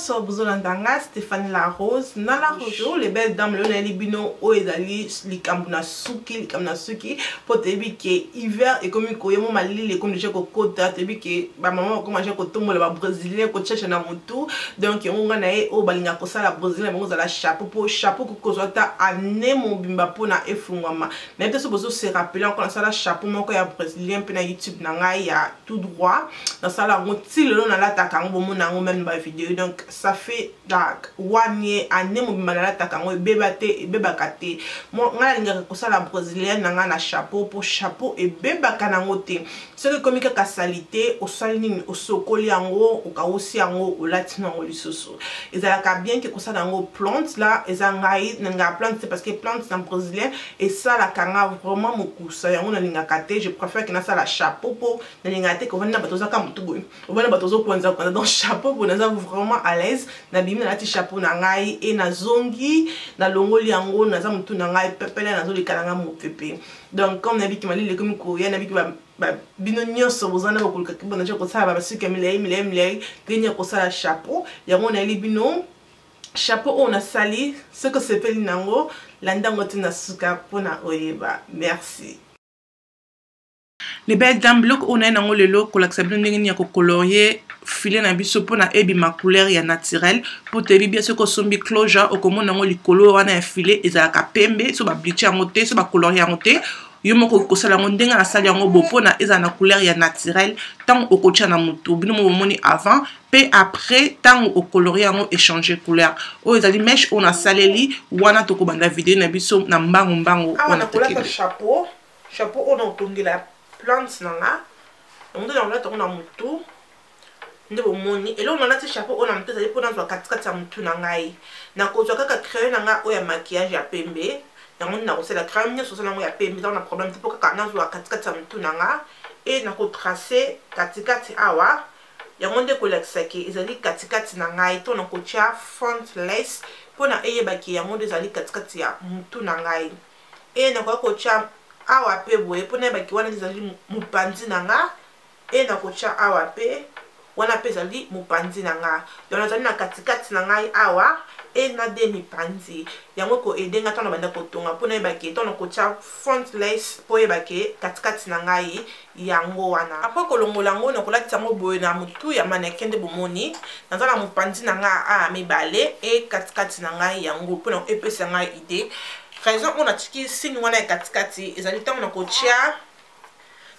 nyonso bozolanda Stéphanie La Rose na La Rose les belles dames le libino o ezali likambo na suki po tebi ke hiver et comme koyemo malili comme déjà kokota tebi ke ba maman comme déjà kotombola ba brésilien ko chercher na mutu donc ngonga na e o balinga ko sala brésilien bango za la chapeau ko zota ane mobimba pona efungwama na te so bozo se rappeler encore ça la chapeau moko ya brésilien pe na YouTube na ngai ya tout droit dans ça la ngoti le na la takango mona ngo même ba vidéo donc ça fait donc wanye ane mobimba na la takango bebate bebakate mo ngala linga ko sala brésilien na nga na chapeau pour chapeau et bebaka nango te ce que comme ka salité au salini au sokoli yango au kaosi yango au latino yango lisusu ezalaka bien que ko sala yango plante là ezangai nga plante c'est parce que plante en brésilien et ça la kanga vraiment mokusa yango na linga kate je préfère que na sala chapeau pour na linga te ko vana batoza ka mutugo o vana batozo kwanza donc chapeau pour naza vraiment à l'aise na bimi na lati chapeau na ngai et na zongi na longoli yango naza mutu na ngai pepele na zo likalanga mo pepe donc comme na biki malile comme ko ya na biki ba bino nyonso bozana bakuluka kibona je ko sala ba suka milei genya ko sala chapeau yango na libino chapeau on a sali ce que c'est peli nango landango tina suka pona oyeba merci. Les belles dames bloc on a nango lelo ko laksabino ndenge ya ko colorier filet na biso pona ebi ma couleur ya naturel pour te bien ce ko sombi closure o komona nango likolo wana ya filet ezalaka pembe so ba bleach yango te so ba colorier yango te yo moko ko sala ngo ndenga na sali yango bopona eza na couleur ya naturel tant au kocha na mutu bino mo moni avant pe après tant au colorier yango échanger couleur o ezali mesh on a saleli wana to ko banda vidéo na biso na mbango wana to ke chapeau on a tongela plante nanga on donne la to na mutu ndebo moni et là on a ce chapeau on a mutu ezali pona zo katikati ya mutu na ngai na ko zo kaka crayon nanga o ya maquillage ya pembe na ko la crème nyonso so nango ya pembe dans na problème tipo kaka na zo katikati ya mutu nanga et na ko tracer katikati awa yango nde ko laksaki ezali katikati na ngai to na ko tia font lace pona eyebaki yango nde ezali katikati ya mutu na ngai et na ko tia awa pe boye pona eyebaki wana ezali mupandi nanga et na ko tia awa pe wana pe ezali mupandi nanga donc ezali na katikati na ngai awa et na demi panzi yango ko edenga tona banda kotonga pona ebake tona ko tia font lace po ebake katikati na ngai yango wana après ko longola ngo na ko latisa ngo boye na mutu ya mannequin de bomoni nazala mupanzi na nga a mibale et katikati na ngai yango pona epesa ngai idée raison on a tiki signe wana katikati ezali tona na ko tia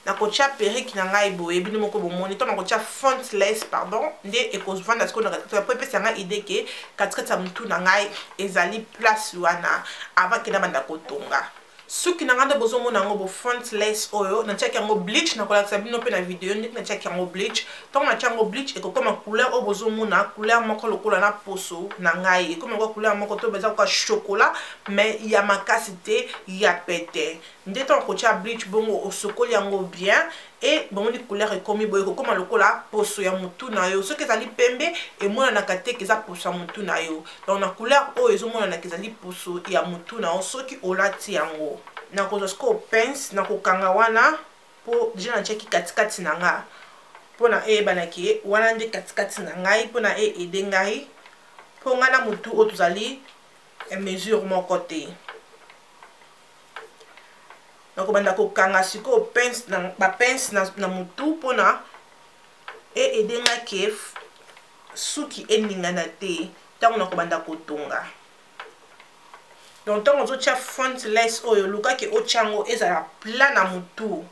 na kocha perruque na ngai boye bino moko bomoni to na kocha font lace pardon nde ekozvanda sko na katikati po epesa nga idée ke katikati ya mutu na ngai ezali place wana avant ke na banda kotonga suki na nganda bozo mona ngo bo font lace oyo na tiaki yango bleach na kolakisa bino pe na video ndiki na tiaki yango bleach to na tiaki yango bleach ekokoma couleur oyo bozo mona couleur moko lokola na poso na ngai ekoma ngo couleur moko to beza ko chocolat mais ya makasi te ya pete nde to ko tia bleach bongo osokoli yango bien et bon ni couleur ekomi boye ekokoma lokola poso ya mutu na yo soki ezali pembe emona na kate keza poso ya mutu na yo donc na couleur oyo ezomona na kezali poso ya mutu na yo soki olati yango na ko josko pince na ko kanga wana po déjà na cheki katikati na nga pona eyebana ke wana nde katikati na ngai pona ede ngai po nga na mutu oyo tozali mesure moko te na ko banda ko kanga siko pince na ba pince na mutu pona ede nga ke suki eningana te tango na ko banda ko tonga donc tant on tia font lace oyo luka ke ochango ezala plat na mutu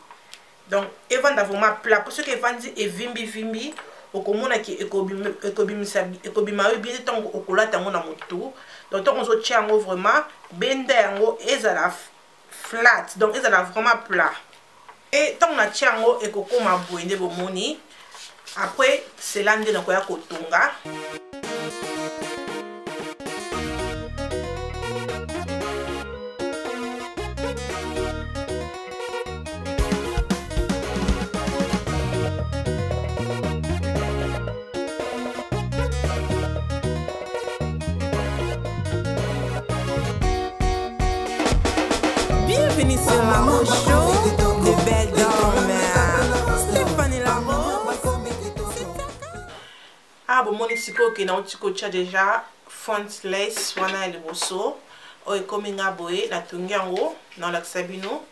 donc evanda vraiment plat pour ce que evandi evimbi okomona ke ekobima bien tant okolata ngo na mutu donc tant on tia ngo vraiment benda yango ezala flat donc ezala vraiment plat et tant na tia ngo ekokoma boende bomoni après c'est là nde na koya kotonga. Bienvenue sur Maman Show, les belles dames. Stéphanie La Rose. bon mon siko ke na otiko cha déjà font lace wana le boso o ekomi nga boye na tongi yango na la sabino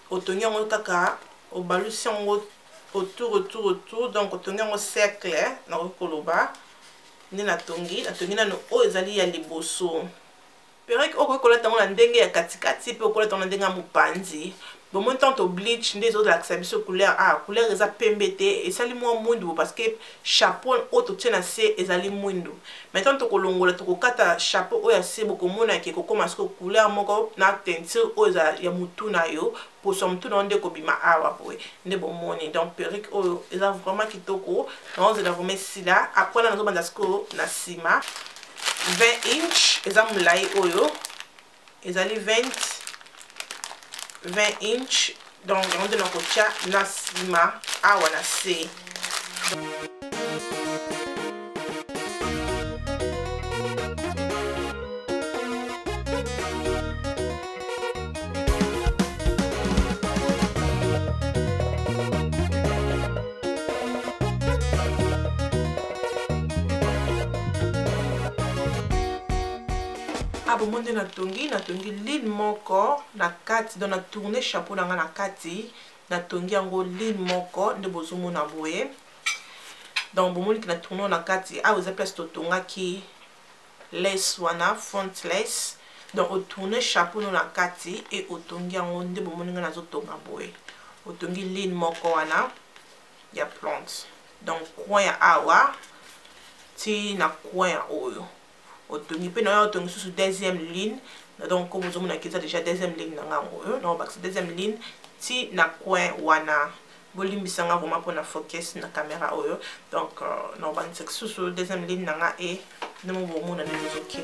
o tongi yango kaka o balusi yango autour donc o tongi yango cercle na koloba ni na tongi na no o ezali ya liboso perek o ko kolata ngo na ndenge ya katikati pe o kolata ngo na ndenge ya mopanzi bon mon temps to bleach des autres la biso couleur couleur eza pembe te esali mwa mwindu parce que chapeau oto tena se ezali mwindu maintenant to kolongola to kokata chapeau oya se bokomona ke kokoma sko couleur moko na teinture o eza ya mutu na yo pour son mutu na nde ko bima awa boy nde bomoni donc perruque oyo eza vraiment kitoko na on eza vraiment sila après na nzobanda sko na sima 20 inch eza mulai oyo ezali 20 inch donc on donne kocha na sima awa na se Monde na tongi ligne moko na kati donc na tourner chapeau na na kati na tongi yango ligne moko nde bozumo na boye donc bomoni ki na tourner na kati a oza place to tonga ki lace wana font lace donc o tourner chapeau na kati et o tongi yango nde bomoni na zo tonga boye o tongi ligne moko wana ya plante donc coin ya awa ti na coin ya oyo otongi pe na otongi sous deuxième ligne donc comme vous avez déjà deuxième ligne na ngango non parce que deuxième ligne ti na coin wana bolimbisanga vraiment pour na focus na caméra oyo donc non ban sous deuxième ligne na nga et ne mo bomo na les okimbe.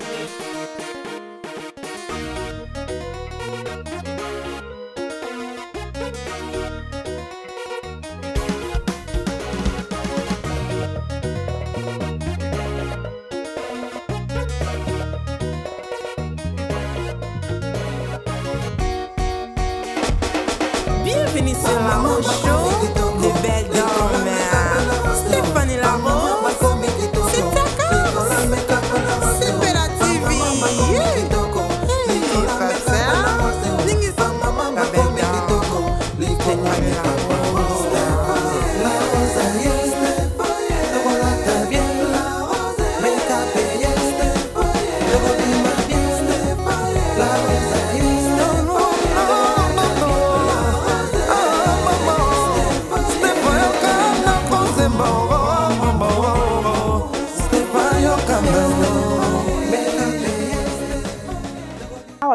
Bienvenue sur Maman Show, les belles dames. Stéphanie Laro, c'est ta cause. Super la TV.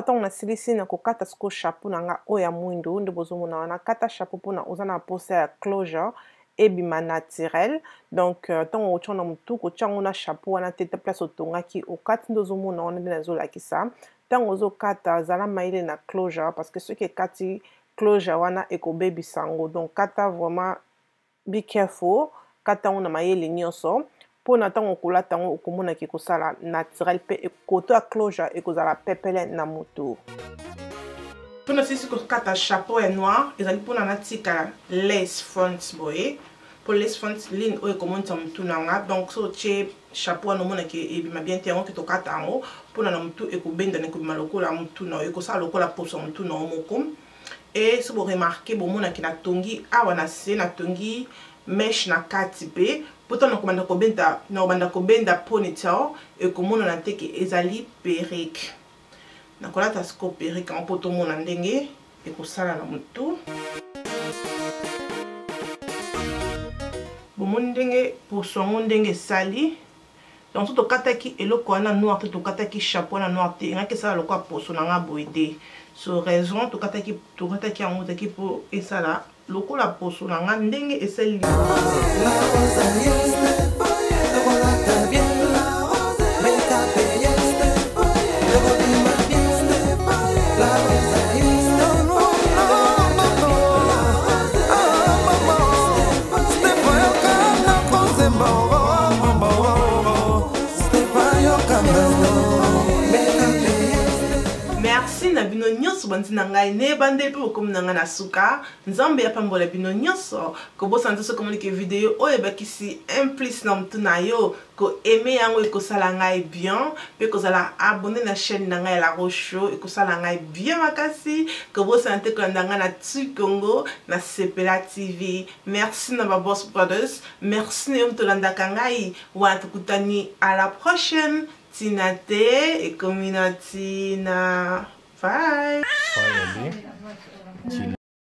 Tant na silisi na kokata sko chapeau na nga oya mwindu nde bozomona wana kata chapeau pona ozana pose ya closure ebima naturel donc tant ocho na mutu ko chango na chapeau wana tete place otonga ki okati ndozomona wana nde nazola kisa tant ozo kata zala maile na closure parce que ce qui est kati closure wana eko baby sango donc kata vraiment be careful kata on na maile nyonso pona tango kolata tango okomona ki kosala naturel pe koto a closure ekozala pepele na moto pona sisi ko kata chapeau ya noir ezali pona natika lace front boy pour lace front ligne o ekomona motu nanga donc so che chapeau no mona ki ebima bien te to kata ngo pona na motu ekobenda ne ko malokola motu na ekosala lokola poso motu na moko et so bo remarquer bo mona ki na tongi awa na se na tongi mesh na kati pe pourtant na banda kobenda ponytail et komona na teke ezali perruque na kolata sko perruque en poto mona ndenge e kosala na mutu bomo ndenge pour son ndenge sali donc to kataki eloko wana noir to kataki chapeau na noir te ngaki sala lokwa poso na nga boide so raison to kataki yango taki pour esala lokola poso na nga ndenge esali na bino nyonso bandi na ngai ne bande pe bokomi na ngai na suka nzambe ya pambola bino nyonso ko bosana so communiquer vidéo oyo bakisi implice na mtu na yo ko aimer yango ekosala ngai bien pe kozala abonné na chaîne na ngai La Rose Show ekosala ngai bien makasi ko bosana te kolanda ngai na Congo na Sepela TV. Merci na ba Boss Brothers, merci na mtu landaka ngai wa tukutani à la prochaine. Tinate et communauté na bye.